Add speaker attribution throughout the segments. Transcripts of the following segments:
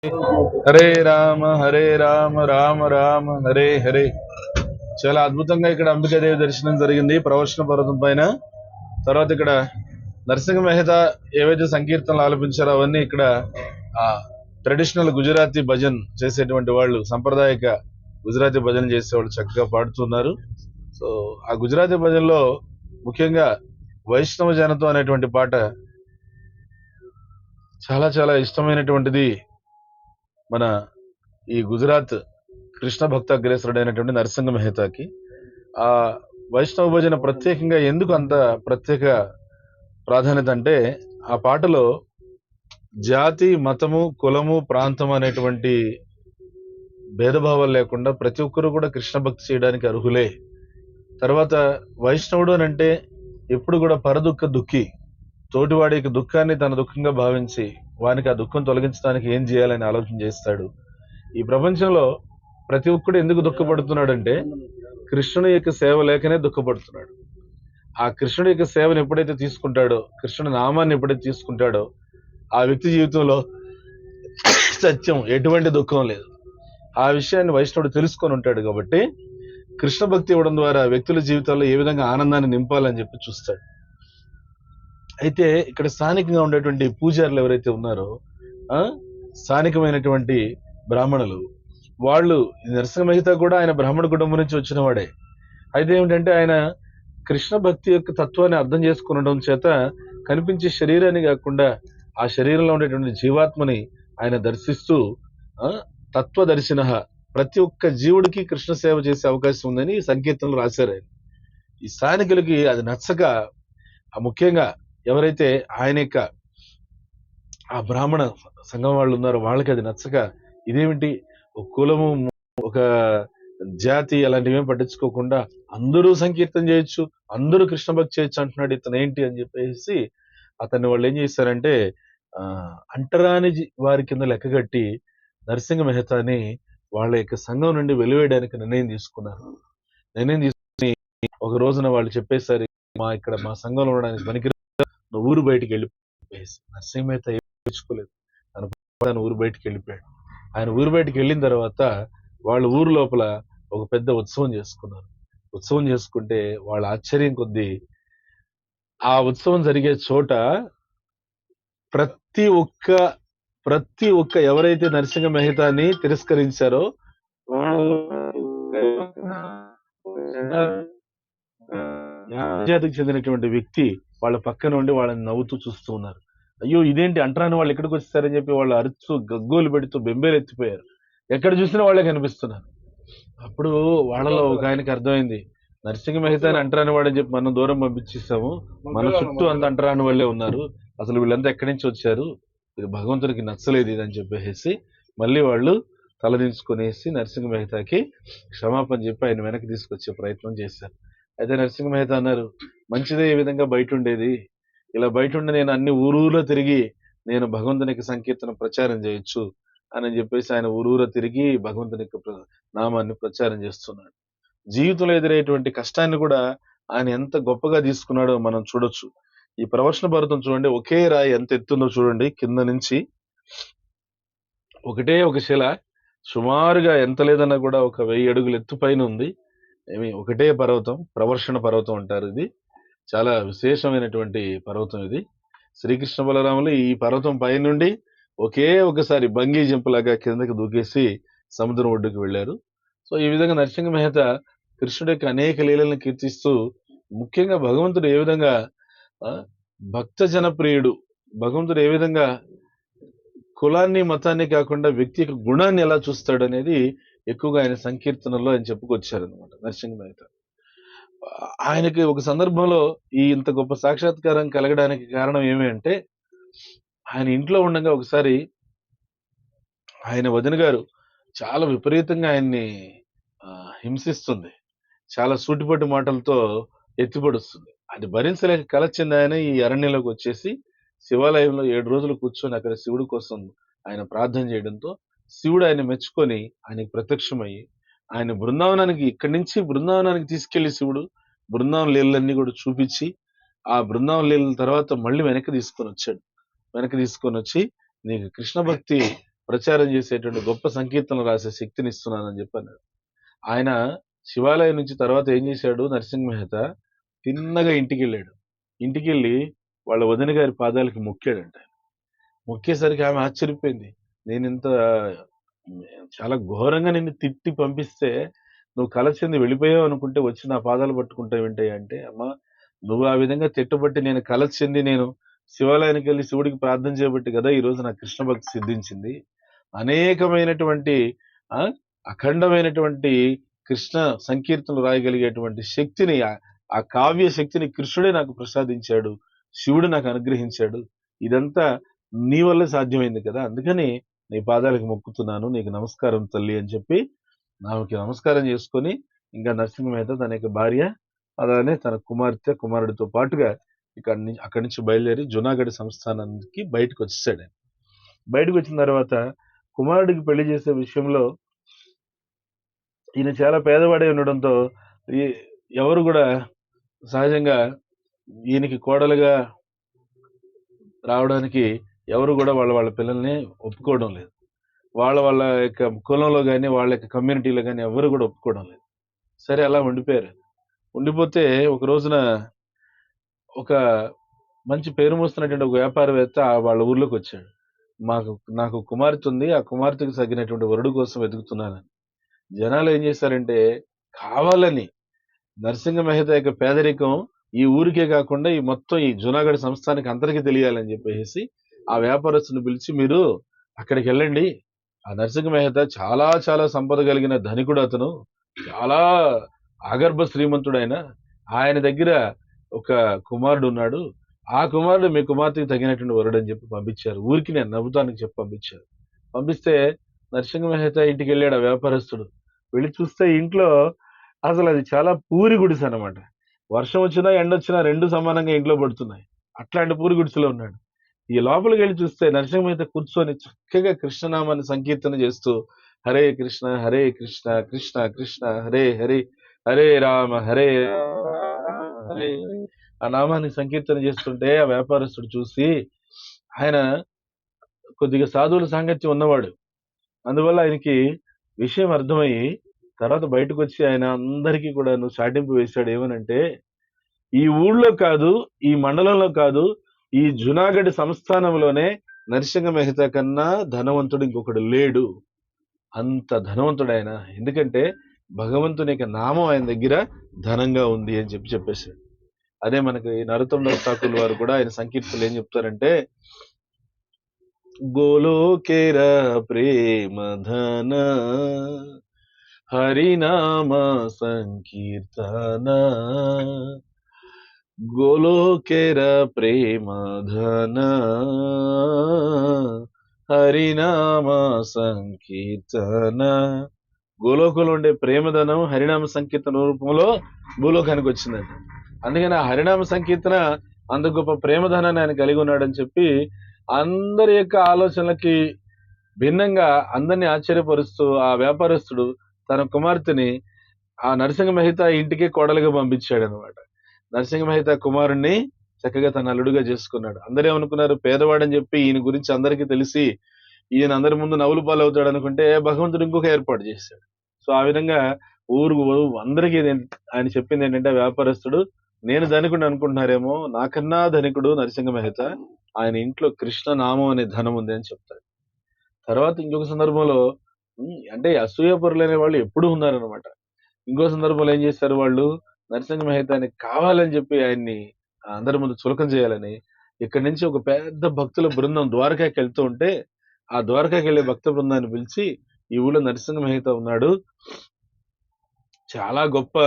Speaker 1: హరే రామ రామ రామ హరే హరే. చాలా అద్భుతంగా ఇక్కడ అంబికాదేవి దర్శనం జరిగింది ప్రవర్షణ పర్వతం పైన. తర్వాత ఇక్కడ నరసింహ మెహతా ఏవైతే సంకీర్తనలు ఆలపించారో అవన్నీ ఇక్కడ ఆ ట్రెడిషనల్ గుజరాతీ భజన్ చేసేటువంటి వాళ్ళు, సాంప్రదాయక గుజరాతీ భజన చేసేవాళ్ళు చక్కగా పాడుతున్నారు. సో ఆ గుజరాతీ భజనలో ముఖ్యంగా వైష్ణవ జనతో అనేటువంటి పాట చాలా చాలా ఇష్టమైనటువంటిది మన ఈ గుజరాత్ కృష్ణ భక్త అగ్రేసరుడైనటువంటి నరసింహ మెహతాకి. ఆ వైష్ణవ భజన ప్రత్యేకంగా ఎందుకు అంత ప్రత్యేక ప్రాధాన్యత అంటే, ఆ పాటలో జాతి, మతము, కులము, ప్రాంతం అనేటువంటి భేదభావాలు లేకుండా ప్రతి ఒక్కరూ కూడా కృష్ణ భక్తి చేయడానికి అర్హులే. తర్వాత వైష్ణవుడు అని అంటే ఎప్పుడు కూడా పరదుఃఖ దుఃఖి, తోటివాడి యొక్క దుఃఖాన్ని తన దుఃఖంగా భావించి వానికి ఆ దుఃఖం తొలగించడానికి ఏం చేయాలని ఆలోచన చేస్తాడు. ఈ ప్రపంచంలో ప్రతి ఒక్కడు ఎందుకు దుఃఖపడుతున్నాడంటే కృష్ణుని యొక్క సేవ లేకనే దుఃఖపడుతున్నాడు. ఆ కృష్ణుడి యొక్క సేవను ఎప్పుడైతే తీసుకుంటాడో, కృష్ణుడి నామాన్ని ఎప్పుడైతే తీసుకుంటాడో, ఆ వ్యక్తి జీవితంలో సత్యం ఎటువంటి దుఃఖం లేదు. ఆ విషయాన్ని వైష్ణవుడు తెలుసుకొని ఉంటాడు కాబట్టి కృష్ణ భక్తి ఇవ్వడం ద్వారా వ్యక్తుల జీవితాల్లో ఏ విధంగా ఆనందాన్ని నింపాలని చెప్పి చూస్తాడు. అయితే ఇక్కడ స్థానికంగా ఉండేటువంటి పూజారులు ఎవరైతే ఉన్నారో, స్థానికమైనటువంటి బ్రాహ్మణులు, వాళ్ళు నరసింహ మెహతా కూడా ఆయన బ్రాహ్మణ కుటుంబం నుంచి వచ్చిన వాడే. అయితే ఏమిటంటే ఆయన కృష్ణ భక్తి యొక్క తత్వాన్ని అర్థం చేసుకునడం చేత కనిపించే శరీరాన్ని కాకుండా ఆ శరీరంలో ఉండేటువంటి జీవాత్మని ఆయన దర్శిస్తూ తత్వదర్శిన, ప్రతి ఒక్క జీవుడికి కృష్ణ సేవ చేసే అవకాశం ఉందని సంకీర్తనలు రాశారు ఆయన. ఈ స్థానికులకి అది నచ్చక, ముఖ్యంగా ఎవరైతే ఆయన యొక్క ఆ బ్రాహ్మణ సంఘం వాళ్ళు ఉన్నారో వాళ్ళకి అది నచ్చక, ఇదేమిటి ఒక కులము, ఒక జాతి అలాంటివి ఏం పట్టించుకోకుండా అందరూ సంకీర్తన చేయొచ్చు, అందరూ కృష్ణ భక్తి చేయొచ్చు అంటున్నాడు, ఇతను ఏంటి అని చెప్పేసి అతన్ని వాళ్ళు ఏం చేశారంటే అంటరాని వారి కింద లెక్కగట్టి నరసింహ మెహతాని వాళ్ళ యొక్క సంఘం నుండి వెలివేయడానికి నిర్ణయం తీసుకున్నారు. నిర్ణయం తీసుకుని ఒక రోజున వాళ్ళు చెప్పేసరి, మా సంఘంలో ఉండడానికి పనికి ఊరు బయటికి వెళ్ళిపోయేసి, నరసింహ మెహతా ఏం తెచ్చుకోలేదు, తన ఊరు బయటికి వెళ్ళిపోయాడు. ఆయన ఊరు బయటికి వెళ్ళిన తర్వాత వాళ్ళ ఊరు లోపల ఒక పెద్ద ఉత్సవం చేసుకున్నారు. ఉత్సవం చేసుకుంటే వాళ్ళ ఆశ్చర్యం కొద్దీ ఆ ఉత్సవం జరిగే చోట ప్రతి ఒక్క ఎవరైతే నరసింహ మెహతాని తిరస్కరించారో జాతికి చెందినటువంటి వ్యక్తి వాళ్ళ పక్కన ఉండి వాళ్ళని నవ్వుతూ చూస్తూ ఉన్నారు. అయ్యో ఇదేంటి అంటరాని వాళ్ళు ఎక్కడికి వచ్చేస్తారని చెప్పి వాళ్ళు అరుచు గగ్గోలు పెడుతూ బెంబేలు ఎత్తిపోయారు. ఎక్కడ చూసినా వాళ్ళే కనిపిస్తున్నారు. అప్పుడు వాళ్ళలో ఒక ఆయనకి అర్థమైంది, నరసింహ మెహతాని అంటరాని వాడని చెప్పి మనం దూరం పంపించేసాము, మన చుట్టూ అంత అంటరాని వాళ్ళే ఉన్నారు, అసలు వీళ్ళంతా ఎక్కడి నుంచి వచ్చారు, ఇది భగవంతుడికి నచ్చలేదు ఇది అని చెప్పేసి మళ్ళీ వాళ్ళు తలదించుకునేసి నరసింహ మెహతాకి క్షమాపణ చెప్పి ఆయన వెనక్కి తీసుకొచ్చే ప్రయత్నం చేశారు. అయితే నరసింహ మెహతా అన్నారు, మంచిదే ఈ విధంగా బయట ఉండేది, ఇలా బయట ఉండి నేను అన్ని ఊరూలో తిరిగి నేను భగవంతునికి సంకీర్తన ప్రచారం చేయొచ్చు అని చెప్పేసి ఆయన ఊరూర తిరిగి భగవంతుని యొక్క నామాన్ని ప్రచారం చేస్తున్నాడు. జీవితంలో ఎదురయ్యేటువంటి కష్టాన్ని కూడా ఆయన ఎంత గొప్పగా తీసుకున్నాడో మనం చూడొచ్చు. ఈ ప్రవర్షణ పర్వతం చూడండి, ఒకే రాయి ఎంత ఎత్తుందో చూడండి, కింద నుంచి ఒకటే ఒక శిల సుమారుగా ఎంత లేదన్నా కూడా ఒక 1000 అడుగుల ఎత్తు పైన ఉంది. ఒకటే పర్వతం, ప్రవర్షణ పర్వతం అంటారు. ఇది చాలా విశేషమైనటువంటి పర్వతం. ఇది శ్రీకృష్ణ బలరాములు ఈ పర్వతం పై నుండి ఒకే ఒకసారి బంగీ జంప్ లాగా కిందకి దూకేసి సముద్రం ఒడ్డుకు వెళ్లారు. సో ఈ విధంగా నరసింహ మెహతా కృష్ణుడి యొక్క అనేక లీలలను కీర్తిస్తూ, ముఖ్యంగా భగవంతుడు ఏ విధంగా భక్త జనప్రియుడు, భగవంతుడు ఏ విధంగా కులాన్ని మతాన్ని కాకుండా వ్యక్తి యొక్క గుణాన్ని ఎలా చూస్తాడు అనేది ఎక్కువగా ఆయన సంకీర్తనలో ఆయన చెప్పుకొచ్చారు అనమాట నరసింహ మెహతా. ఆయనకి ఒక సందర్భంలో ఈ ఇంత గొప్ప సాక్షాత్కారం కలగడానికి కారణం ఏమి అంటే, ఆయన ఇంట్లో ఉండగా ఒకసారి ఆయన వదిన గారు చాలా విపరీతంగా ఆయన్ని హింసిస్తుంది, చాలా సూటిపట్టు మాటలతో ఎత్తిపడుస్తుంది. అది భరించలేక కలచింది ఆయన ఈ అరణ్యంలోకి వచ్చేసి శివాలయంలో 7 రోజులు కూర్చొని అక్కడ శివుడి కోసం ఆయన ప్రార్థన చేయడంతో శివుడు ఆయన మెచ్చుకొని ఆయనకి ప్రత్యక్షమయ్యి ఆయన బృందావనానికి, ఇక్కడి నుంచి బృందావనానికి తీసుకెళ్లి శివుడు బృందావన లీలన్నీ కూడా చూపించి ఆ బృందావన లీలల తర్వాత మళ్ళీ వెనక్కి తీసుకొని వచ్చాడు. వెనక్కి తీసుకొని వచ్చి నీకు కృష్ణ భక్తి ప్రచారం చేసేటువంటి గొప్ప సంకీర్తనలు రాసే శక్తిని ఇస్తున్నానని చెప్పి అన్నాడు. ఆయన శివాలయం నుంచి తర్వాత ఏం చేశాడు నరసింహ మెహతా, తిన్నగా ఇంటికి వెళ్ళాడు. ఇంటికి వెళ్ళి వాళ్ళ వదిన గారి పాదాలకి మొక్కాడంట. మొక్కేసరికి ఆమె ఆశ్చర్యపోయింది. నేను ఇంత చాలా ఘోరంగా నిన్ను తిట్టి పంపిస్తే నువ్వు కల చెంది వెళ్ళిపోయావు అనుకుంటే వచ్చి నా పాదాలు పట్టుకుంటావు ఏంటయ్యా అంటే, అమ్మా నువ్వు ఆ విధంగా తిట్టబట్టి నేను కల చెంది నేను శివాలయానికి వెళ్ళి శివుడికి ప్రార్థన చేయబట్టి కదా ఈ రోజు నా కృష్ణ భక్తి సిద్ధించింది. అనేకమైనటువంటి ఆ అఖండమైనటువంటి కృష్ణ సంకీర్తనలు రాయగలిగేటువంటి శక్తిని ఆ కావ్య శక్తిని కృష్ణుడే నాకు ప్రసాదించాడు, శివుడు నాకు అనుగ్రహించాడు. ఇదంతా నీ వల్లే సాధ్యమైంది కదా, అందుకని నీ పాదాలకు మొక్కుతున్నాను, నీకు నమస్కారం తల్లి అని చెప్పి ఆమెకి నమస్కారం చేసుకొని ఇంకా నరసింహ మెహతా తన యొక్క భార్య అలానే తన కుమార్తె కుమారుడితో పాటుగా అక్కడి నుంచి బయలుదేరి జునాగఢ్ సంస్థానానికి బయటకు వచ్చేసాడు. బయటకు వచ్చిన తర్వాత కుమారుడికి పెళ్లి చేసే విషయంలో ఈయన చాలా పేదవాడే ఉండడంతో ఎవరు కూడా సహజంగా ఈయనకి కోడలుగా రావడానికి ఎవరు కూడా వాళ్ళ పిల్లల్ని ఒప్పుకోవడం లేదు. వాళ్ళ యొక్క కులంలో కానీ వాళ్ళ యొక్క కమ్యూనిటీలో కానీ ఎవరు కూడా ఒప్పుకోవడం లేదు. సరే అలా ఉండిపోయారు. ఉండిపోతే ఒక రోజున ఒక మంచి పేరు మోస్తున్నటువంటి ఒక వ్యాపారవేత్త వాళ్ళ ఊర్లోకి వచ్చాడు. నాకు కుమార్తె ఉంది, ఆ కుమార్తెకు తగినటువంటి వరుడు కోసం వెతుకుతున్నానని. జనాలు ఏం చేశారంటే కావాలని నరసింహ మెహతా యొక్క పేదరికం ఈ ఊరికే కాకుండా ఈ మొత్తం ఈ జునాగఢ్ సంస్థానికి అందరికీ తెలియాలని చెప్పేసి ఆ వ్యాపారస్తుని పిలిచి మీరు అక్కడికి వెళ్ళండి, ఆ నరసింహ మెహతా చాలా చాలా సంపద కలిగిన ధనికుడు, అతను చాలా ఆగర్భ శ్రీమంతుడు, ఆయన దగ్గర ఒక కుమారుడు ఉన్నాడు, ఆ కుమారుడు మీ కుమార్తెకి తగినటువంటి వరుడు అని చెప్పి పంపించారు. ఊరికి నేను నవ్వుతానికి చెప్పి పంపించారు. పంపిస్తే నరసింహ మెహతా ఇంటికి వెళ్ళాడు ఆ వ్యాపారస్తుడు. వెళ్ళి చూస్తే ఇంట్లో అసలు అది చాలా పూరి గుడిసె అనమాట. వర్షం వచ్చినా ఎండొచ్చినా రెండు సమానంగా ఇంట్లో పడుతున్నాయి. అట్లాంటి పూరి గుడిసెలో ఉన్నాడు. ఈ లోపలికి వెళ్ళి చూస్తే నరసింహ మెహతా కూర్చొని చక్కగా కృష్ణనామాన్ని సంకీర్తన చేస్తూ హరే కృష్ణ కృష్ణ కృష్ణ హరే హరే హరే రామ హరే హరే ఆ నామాన్ని సంకీర్తన చేస్తుంటే ఆ వ్యాపారస్తుడు చూసి, ఆయన కొద్దిగా సాధువుల సాంగత్యం ఉన్నవాడు, అందువల్ల ఆయనకి విషయం అర్థమయ్యి తర్వాత బయటకు వచ్చి ఆయన అందరికీ కూడా చాటింపు వేశాడు. ఏమనంటే, ఈ ఊళ్ళో కాదు, ఈ మండలంలో కాదు, ఈ జునాగఢ్ సంస్థానంలోనే నరసింహ మెహతా కన్నా ధనవంతుడు ఇంకొకడు లేడు. అంత ధనవంతుడు ఆయన. ఎందుకంటే భగవంతుని యొక్క నామం ఆయన దగ్గర ధనంగా ఉంది అని చెప్పేశాడు. అదే మనకి నరోత్తమ దాస్ ఠాకూర్ వారు కూడా ఆయన సంకీర్తనలు ఏం చెప్తారంటే, గోలోకేర ప్రేమ ధన హరినామ సంకీర్తన, గోలోకేర ప్రేమ ధన హరినామ సంకీర్తన. గోలోకంలో ఉండే ప్రేమధనం హరినామ సంకీర్తన రూపంలో భూలోకానికి వచ్చిందండి. అందుకని ఆ హరినామ సంకీర్తన అంత గొప్ప ప్రేమధనాన్ని ఆయన కలిగి ఉన్నాడని చెప్పి అందరి యొక్క ఆలోచనలకి భిన్నంగా అందరినీ ఆశ్చర్యపరుస్తూ ఆ వ్యాపారస్తుడు తన కుమార్తెని ఆ నరసింహ మెహతా ఇంటికి కోడలుగా పంపించాడు అనమాట. నరసింహ మెహతా కుమారుణ్ణి చక్కగా తన అల్లుడుగా చేసుకున్నాడు. అందరూ ఏమనుకున్నారు, పేదవాడని చెప్పి ఈయన గురించి అందరికీ తెలిసి ఈయన అందరి ముందు నవ్వులు పాలవుతాడు అనుకుంటే భగవంతుడు ఇంకొక ఏర్పాటు చేశాడు. సో ఆ విధంగా ఊరు అందరికీ ఆయన చెప్పింది ఏంటంటే, వ్యాపారస్తుడు నేను ధనికుడు అనుకుంటున్నారేమో, నాకన్నా ధనికుడు నరసింహ మెహతా, ఆయన ఇంట్లో కృష్ణ నామం అనే ధనం ఉంది అని చెప్తాడు. తర్వాత ఇంకొక సందర్భంలో అంటే అసూయపరులు అనే వాళ్ళు ఎప్పుడూ ఉన్నారనమాట. ఇంకో సందర్భంలో ఏం చేశారు వాళ్ళు, నరసింహ మెహతాని కావాలని చెప్పి ఆయన్ని అందరి ముందు చులకం చేయాలని ఇక్కడి నుంచి ఒక పెద్ద భక్తుల బృందం ద్వారకాకి వెళ్తూ ఉంటే, ఆ ద్వారకాకి వెళ్లే భక్త బృందాన్ని పిలిచి, ఈ ఊళ్ళో నరసింహ మెహతా ఉన్నాడు, చాలా గొప్ప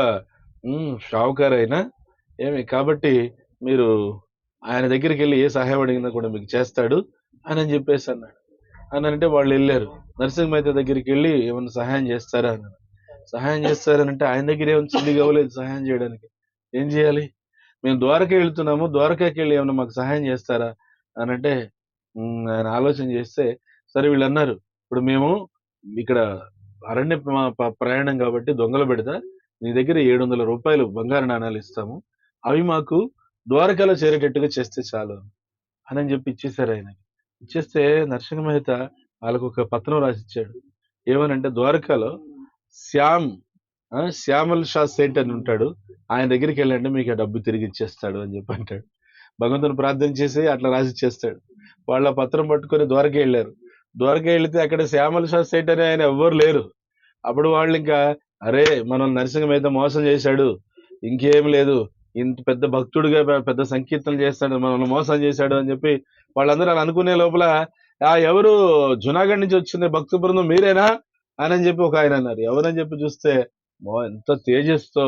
Speaker 1: షావుకారు అయినా కాబట్టి మీరు ఆయన దగ్గరికి వెళ్ళి ఏ సహాయం అడిగినా కూడా మీకు చేస్తాడు అని చెప్పేసి అన్నాడు. అని అంటే వాళ్ళు వెళ్ళారు. నరసింహ మెహతా దగ్గరికి వెళ్ళి ఏమన్నా సహాయం చేస్తారా అన్నాడు. సహాయం చేస్తారనంటే ఆయన దగ్గర ఏమైనా చిల్లి కావలేదు సహాయం చేయడానికి. ఏం చేయాలి, మేము ద్వారకా వెళ్తున్నాము, ద్వారకాకి వెళ్ళి ఏమన్నా మాకు సహాయం చేస్తారా అని అంటే ఆయన ఆలోచన చేస్తే, సరే వీళ్ళు అన్నారు, ఇప్పుడు మేము ఇక్కడ అరణ్య ప్రయాణం కాబట్టి దొంగలు పెడతా నీ దగ్గర 700 రూపాయలు బంగారు నాణాలు ఇస్తాము, అవి మాకు ద్వారకాలో చేరేటట్టుగా చేస్తే చాలు అని చెప్పి ఇచ్చేసారు. ఆయన ఇచ్చేస్తే నరసింహ మెహతా వాళ్ళకు ఒక పత్రం రాసిచ్చాడు. ఏమనంటే ద్వారకాలో శ్యామ్ శ్యామల్ షా సేట్ అని ఉంటాడు, ఆయన దగ్గరికి వెళ్ళండి మీకు ఆ డబ్బు తిరిగి ఇచ్చేస్తాడు అని చెప్పి అంటాడు. భగవంతుని ప్రార్థన చేసి అట్లా రాసిచ్చేస్తాడు. వాళ్ళ పత్రం పట్టుకొని ద్వారక వెళ్ళారు. ద్వారక వెళితే అక్కడ శ్యామల్ షా సేట్ అని ఆయన ఎవ్వరు లేరు. అప్పుడు వాళ్ళు ఇంకా అరే మనం నరసింహ మీద మోసం చేశాడు, ఇంకేం లేదు, ఇంత పెద్ద భక్తుడిగా పెద్ద సంకీర్తనలు చేస్తాడు, మనల్ని మోసం చేశాడు అని చెప్పి వాళ్ళందరూ అలా అనుకునే లోపల ఎవరు జునాగఢ్ నుంచి వచ్చింది భక్తు బృందం మీరేనా అని చెప్పి ఒక ఆయన అన్నారు. ఎవరని చెప్పి చూస్తే ఎంత తేజస్తో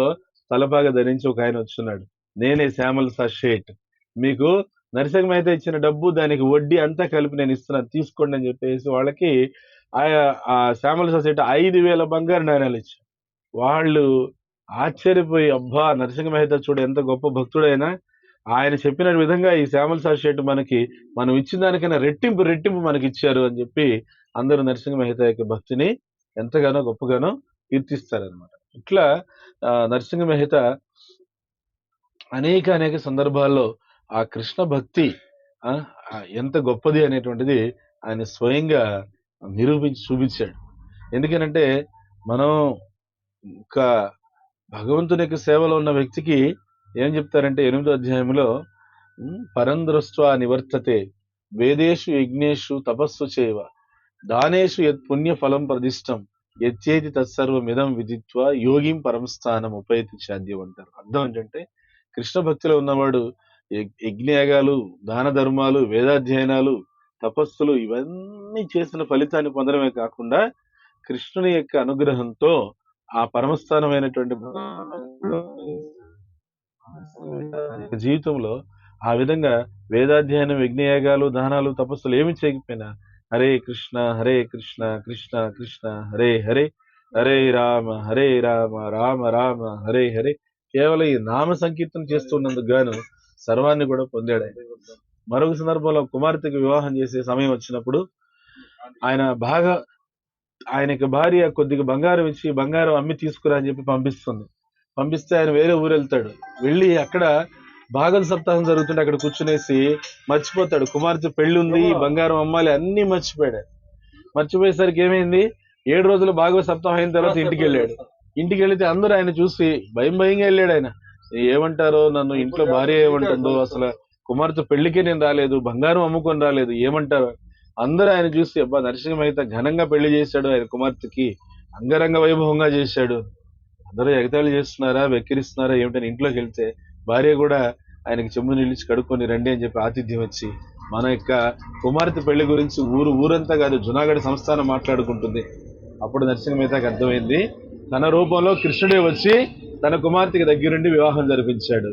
Speaker 1: తలపాగా ధరించి ఒక ఆయన వచ్చున్నాడు. నేనే శ్యామల్ షా షేట్, మీకు నరసింహ అయితే ఇచ్చిన డబ్బు దానికి వడ్డీ అంతా కలిపి నేను ఇస్తున్నాను తీసుకోండి అని చెప్పేసి వాళ్ళకి ఆ శ్యామల షా షేట్ 5,000 బంగారు నాణ్యాలు ఇచ్చారు. వాళ్ళు ఆశ్చర్యపోయి అబ్బా నరసింహ మెహతా చూడు ఎంత గొప్ప భక్తుడైనా ఆయన చెప్పిన విధంగా ఈ శ్యామల షా షేట్ మనకి మనం ఇచ్చిన దానికైనా రెట్టింపు మనకి ఇచ్చారు అని చెప్పి అందరూ నరసింహ మెహతా యొక్క భక్తిని ఎంతగానో గొప్పగానో కీర్తిస్తారనమాట. ఇట్లా నరసింహ మెహతా అనేక సందర్భాల్లో ఆ కృష్ణ భక్తి ఎంత గొప్పది అనేటువంటిది ఆయన స్వయంగా నిరూపించి చూపించాడు. ఎందుకనంటే మనం ఇంకా భగవంతుని యొక్క సేవలో ఉన్న వ్యక్తికి ఏం చెప్తారంటే 8వ అధ్యాయంలో పరంద్రస్త్వా నివర్తతే వేదేషు యజ్ఞేషు తపస్సు చేవ దానేషు యత్ పుణ్య ఫలం ప్రదిష్టం యత్యేతి తత్సర్వమిదం విదిత్వ యోగిం పరమస్థానం ఉపైతి చాద్యం అంటారు. అర్థం ఏంటంటే కృష్ణ భక్తిలో ఉన్నవాడు యజ్ఞయాగాలు, దాన ధర్మాలు, వేదాధ్యయనాలు, తపస్సులు ఇవన్నీ చేసిన ఫలితాన్ని పొందడమే కాకుండా కృష్ణుని యొక్క అనుగ్రహంతో ఆ పరమస్థానమైనటువంటి జీవితంలో ఆ విధంగా వేదాధ్యయనం, యజ్ఞయాగాలు, దానాలు, తపస్సులు ఏమి చేయకపోయినా హరే కృష్ణ కృష్ణ కృష్ణ హరే హరే హరే రామ రామ రామ హరే హరే కేవలం ఈ నామ సంకీర్తన చేస్తున్నందుకు గాను సర్వాన్ని కూడా పొందాడు. మరొక సందర్భంలో కుమార్తెకి వివాహం చేసే సమయం వచ్చినప్పుడు ఆయనకి భార్య కొద్దిగా బంగారం ఇచ్చి బంగారం అమ్మి తీసుకురా అని చెప్పి పంపిస్తే ఆయన వేరే ఊరు వెళ్తాడు. వెళ్ళి అక్కడ భాగవత సప్తాహం జరుగుతుంటే అక్కడ కూర్చునేసి మర్చిపోతాడు. కుమార్తె పెళ్లి ఉంది, బంగారం అమ్మాలి, అన్ని మర్చిపోయాడు. మర్చిపోయేసరికి ఏమైంది, 7 రోజులు భాగవత సప్తాహం అయిన తర్వాత ఇంటికి వెళితే అందరూ ఆయన చూసి భయంగా వెళ్ళాడు. ఆయన ఏమంటారో, నన్ను ఇంట్లో భార్య ఏమంటుందో, అసలు కుమార్తె పెళ్లికే నేను రాలేదు, బంగారం అమ్ముకొని రాలేదు, ఏమంటారు అందరూ ఆయన చూసి అబ్బా నరసింహ మెహతా ఘనంగా పెళ్లి చేశాడు, ఆయన కుమార్తెకి అంగరంగ వైభవంగా చేశాడు, అందరూ ఎగతాళి చేస్తున్నారా, వెక్కిరిస్తున్నారా ఏమిటని ఇంట్లోకి వెళ్తే భార్య కూడా ఆయనకి చెంబు నిలిచి కడుక్కొని రండి అని చెప్పి ఆతిథ్యం వచ్చి మన యొక్క కుమార్తె పెళ్లి గురించి ఊరంతా కాదు జునాగఢ్ సంస్థానం మాట్లాడుకుంటుంది. అప్పుడు నరసింహ మెహతాకి అర్థమైంది, తన రూపంలో కృష్ణుడే వచ్చి తన కుమార్తెకి దగ్గరుండి వివాహం జరిపించాడు.